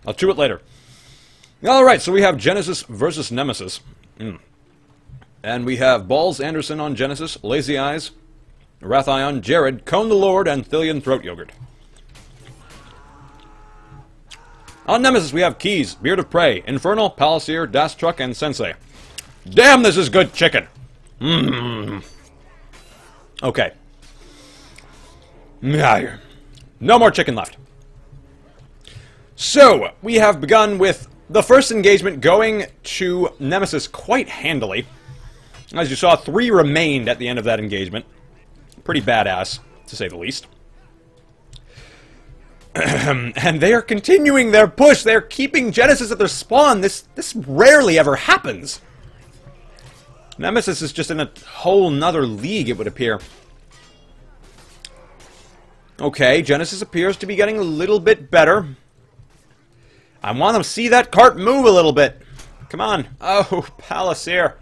I'll chew it later. Alright, so we have Genesis versus Nemesis. And we have Balls Anderson on Genesis, Lazy Eyes, Rathion, Jared, Cone the Lord, and Thillion Throat Yogurt. On Nemesis, we have Keys, Beard of Prey, Infernal, Palacier, Das Truck, and Sensei. Damn, this is good chicken! Okay. No more chicken left. So, we have begun with the first engagement going to Nemesis quite handily. As you saw, 3 remained at the end of that engagement. Pretty badass, to say the least. And they are continuing their push. They're keeping Genesis at their spawn. This rarely ever happens. Nemesis is just in a whole nother league, it would appear. Okay, Genesis appears to be getting a little bit better. I want to see that cart move a little bit. Come on. Oh, Palacier.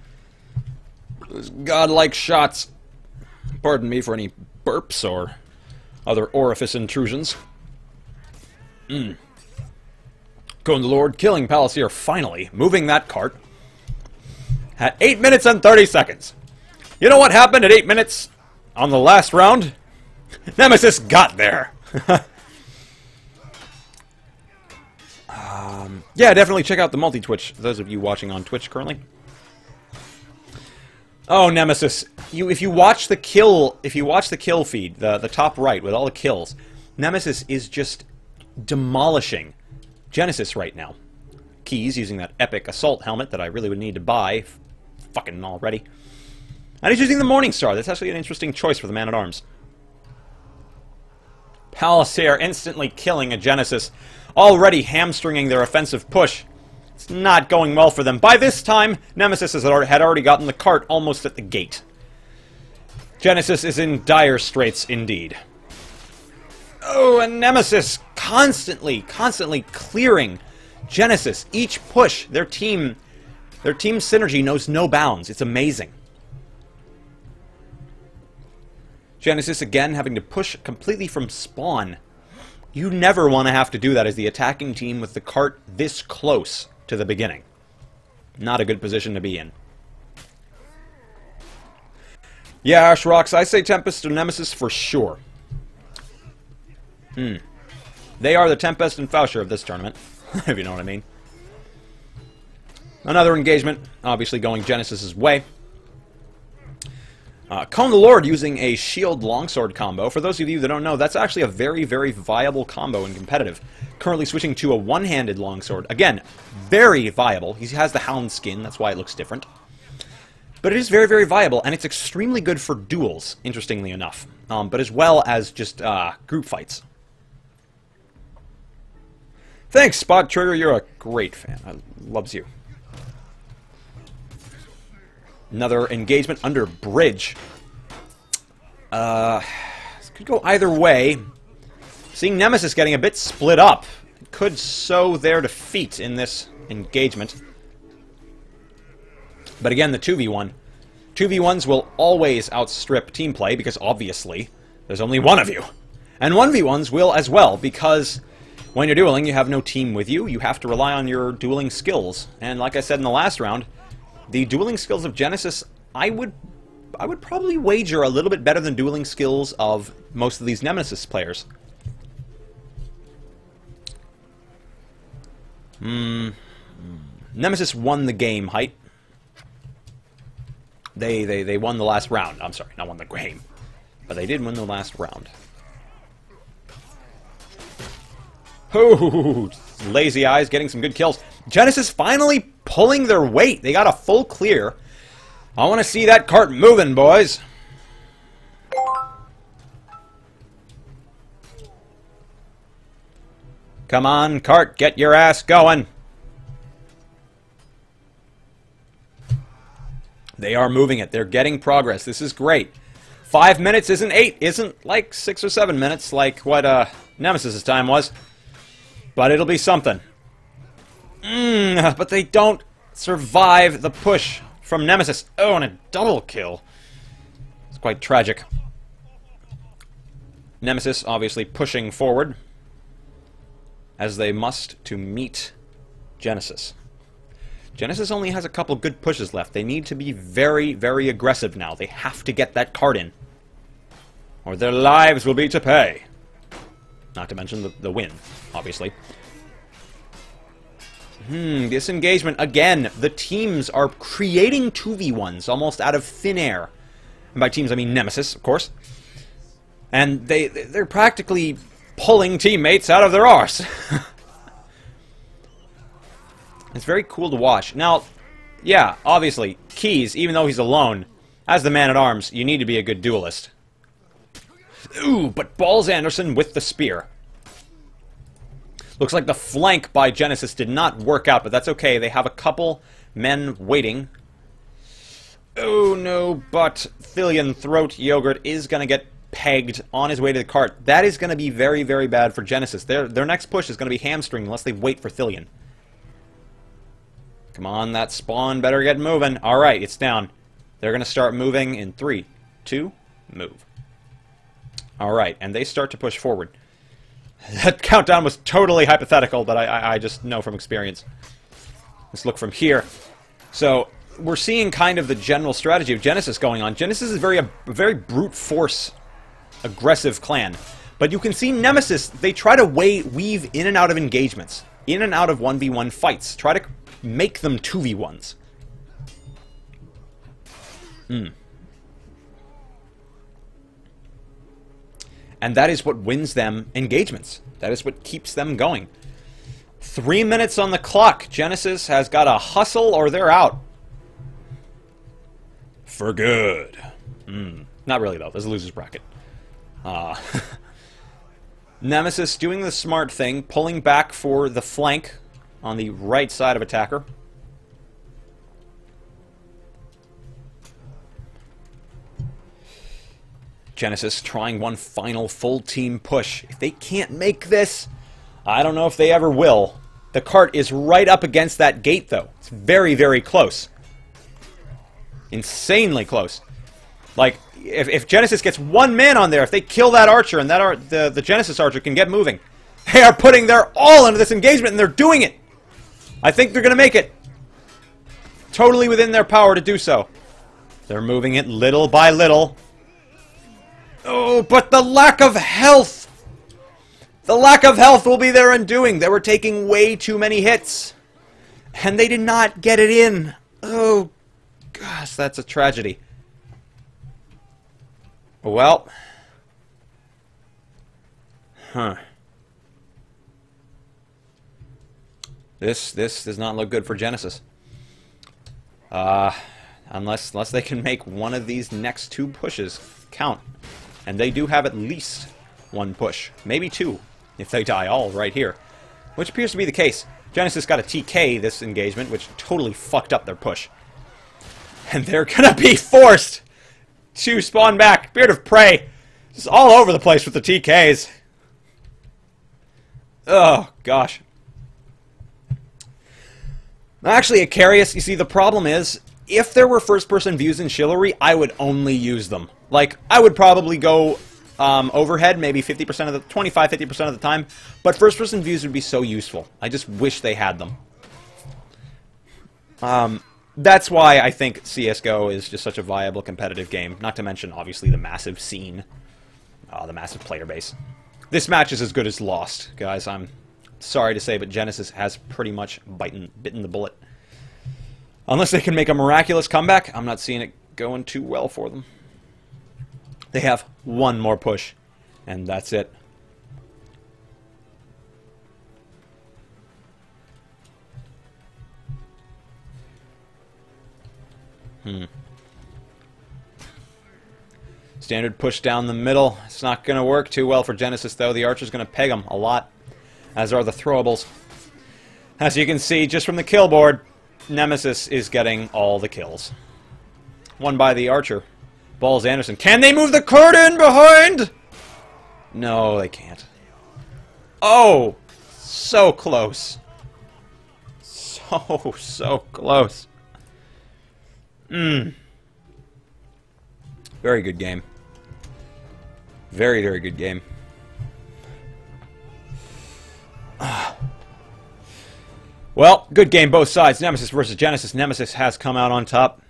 Those godlike shots. Pardon me for any burps or other orifice intrusions. Cone the Lord killing Palacier finally, moving that cart. At 8 minutes and 30 seconds. You know what happened at 8 minutes on the last round? Nemesis got there. Yeah, definitely check out the multi-Twitch, those of you watching on Twitch currently. Oh, Nemesis, if you watch the kill feed, the top right with all the kills, Nemesis is just demolishing Genesis right now. Keys using that epic assault helmet that I really would need to buy fucking already. And he's using the Morningstar. That's actually an interesting choice for the Man-at-Arms. Palacier instantly killing a Genesis, already hamstringing their offensive push. It's not going well for them. By this time, Nemesis had already gotten the cart almost at the gate. Genesis is in dire straits indeed. Oh, and Nemesis constantly clearing Genesis. Each push, their team synergy knows no bounds. It's amazing. Genesis again having to push completely from spawn. You never want to have to do that as the attacking team with the cart this close to the beginning. Not a good position to be in. Yeah, Ashrox, I say Tempest or Nemesis for sure. They are the Tempest and Fausher of this tournament, if you know what I mean. Another engagement, obviously going Genesis's way. Cone the Lord using a shield longsword combo. For those of you that don't know, that's actually a very, very viable combo in competitive. Currently switching to a one-handed longsword. Again, very viable. He has the hound skin, that's why it looks different. But it is very, very viable, and it's extremely good for duels, interestingly enough. But as well as just group fights. Thanks, Spot Trigger. You're a great fan. I loves you. Another engagement under bridge. This could go either way. Seeing Nemesis getting a bit split up could sow their defeat in this engagement. But again, the 2v1. 2v1s will always outstrip team play because obviously there's only one of you. And 1v1s will as well because when you're dueling, you have no team with you. You have to rely on your dueling skills. And like I said in the last round, the dueling skills of Genesis, I would probably wager a little bit better than dueling skills of most of these Nemesis players. Nemesis won the game, height. They won the last round. I'm sorry, not won the game. But they did win the last round. Oh, Lazy Eyes getting some good kills. Genesis finally pulling their weight. They got a full clear. I want to see that cart moving, boys. Come on, cart, get your ass going. They are moving it. They're getting progress. This is great. 5 minutes isn't 8. Isn't like 6 or 7 minutes like what Nemesis' time was. But it'll be something. But they don't survive the push from Nemesis. Oh, and a double kill. It's quite tragic. Nemesis obviously pushing forward. as they must to meet Genesis. Genesis only has a couple good pushes left. They need to be very, very aggressive now. They have to get that card in, or their lives will be to pay. Not to mention the win, obviously. This engagement, again, the teams are creating 2v1s almost out of thin air. And by teams, I mean Nemesis, of course. And they're practically pulling teammates out of their arse. It's very cool to watch. Now, yeah, obviously, Keys, even though he's alone, as the man-at-arms, you need to be a good duelist. Ooh, but Balls Anderson with the spear. Looks like the flank by Genesis did not work out, but that's okay. They have a couple men waiting. Oh no, but Thillion Throat Yogurt is going to get pegged on his way to the cart. That is going to be very, very bad for Genesis. Their next push is going to be hamstring unless they wait for Thillion. Come on, that spawn better get moving. Alright, it's down. They're going to start moving in 3, 2, move. Alright, and they start to push forward. That countdown was totally hypothetical, but I just know from experience. Let's look from here. So, we're seeing kind of the general strategy of Genesis going on. Genesis is a very brute force, aggressive clan. But you can see Nemesis, they try to weave in and out of engagements. In and out of 1v1 fights. Try to make them 2v1s. And that is what wins them engagements. That is what keeps them going. 3 minutes on the clock. Genesis has got to hustle or they're out. For good. Not really, though. There's a loser's bracket. Nemesis doing the smart thing, pulling back for the flank on the right side of attacker. Genesis trying one final full team push. If they can't make this, I don't know if they ever will. The cart is right up against that gate, though. It's very, very close. Insanely close. Like, if Genesis gets one man on there, if they kill that archer, and that the Genesis archer can get moving, they are putting their all into this engagement, and they're doing it. I think they're going to make it. Totally within their power to do so. They're moving it little by little. Oh, but the lack of health! The lack of health will be their undoing. They were taking way too many hits. And they did not get it in. Oh, gosh, that's a tragedy. Well. This does not look good for Genesis. Unless they can make one of these next 2 pushes count. And they do have at least 1 push. Maybe 2, if they die all right here. Which appears to be the case. Genesis got a TK this engagement, which totally fucked up their push. And they're gonna be forced to spawn back. Beard of Prey. Just all over the place with the TKs. Oh, gosh. Actually, Icarius, you see, the problem is, if there were first-person views in Chivalry, I would only use them. Like, I would probably go overhead, maybe 50% of the 25-50% of the time, but first-person views would be so useful. I just wish they had them. That's why I think CSGO is just such a viable competitive game. Not to mention, obviously, the massive scene, the massive player base. This match is as good as lost, guys. I'm sorry to say, but Genesis has pretty much bitten the bullet. Unless they can make a miraculous comeback, I'm not seeing it going too well for them. They have 1 more push, and that's it. Standard push down the middle. It's not going to work too well for Genesis, though. The archer's going to peg them a lot, as are the throwables. As you can see, just from the kill board, Nemesis is getting all the kills. One by the archer. Balls Anderson. Can they move the card in behind? No, they can't. Oh, so close. So close. Very good game. Very, very good game. Well, good game both sides. Nemesis versus Genesis. Nemesis has come out on top.